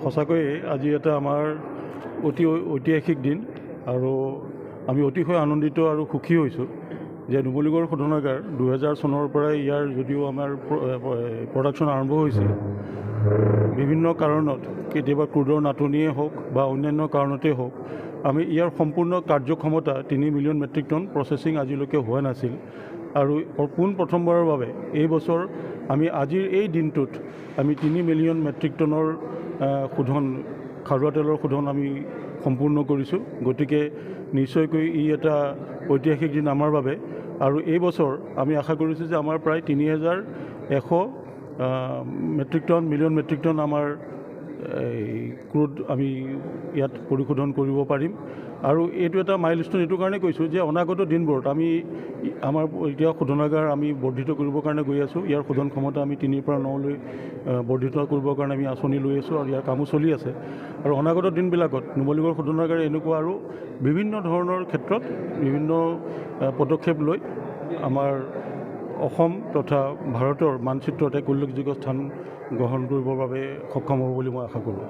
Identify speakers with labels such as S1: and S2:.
S1: সঁচাকৈয়ে আজি এটা আমাৰ অতি ঐতিহাসিক দিন আৰু আমি অতিশয় আনন্দিত আৰু সুখী হৈছোঁ যে নুমলীগড় শোধনাগাৰ 2000 চনৰ পৰাই ইয়াৰ যদিও আমাৰ প্ৰডাকশ্যন আৰম্ভ হৈছিল বিভিন্ন কাৰণত কেতিয়াবা ক্ৰুডৰ নাটনিয়ে হওক বা অন্যান্য কাৰণতেই হওক আমি ইয়াৰ সম্পূৰ্ণ কাৰ্যক্ষমতা 3 মিলিয়ন মেট্ৰিক টন প্ৰচেছিং আজিলৈকে হোৱা নাছিল আৰু প্ৰথমবাৰৰ বাবে এই বছৰ আমি আজিৰ এই দিনটোত আমি 3 মিলিয়ন মেট্ৰিক টনৰ শোধন খাৰুৱা তেলৰ শোধন আমি সম্পূৰ্ণ কৰিছোঁ। গতিকে নিশ্চয়কৈ ই এটা ঐতিহাসিক দিন আমাৰ বাবে আৰু এই বছৰ আমি আশা কৰিছোঁ যে আমাৰ প্ৰায় 3100 মিলিয়ন মেট্ৰিক টন আমাৰ ক্ৰুড আমি ইয়াত পৰিশোধন কৰিব পাৰিম আৰু এইটো এটা মাইলষ্টোন এইটো কাৰণে কৈছোঁ যে অনাগত দিনবোৰত আমি আমাৰ এতিয়া শোধনাগাৰ আমি বৰ্ধিত কৰিবৰ কাৰণে গৈ আছোঁ। ইয়াৰ শোধন ক্ষমতা আমি 3 পৰা 9 লৈ বৰ্ধিত কৰিবৰ কাৰণে আমি আঁচনি লৈ আছোঁ আৰু ইয়াৰ কামো চলি আছে আৰু অনাগত দিনবিলাকত নুমলীগড় শোধনাগাৰে এনেকুৱা আৰু বিভিন্ন ধৰণৰ ক্ষেত্ৰত বিভিন্ন পদক্ষেপ লৈ আমাৰ অসম তথা ভাৰতৰ মানচিত্ৰত এক উল্লেখযোগ্য স্থান গ্ৰহণ কৰিবৰ বাবে সক্ষম হ'ব বুলি মই আশা কৰোঁ।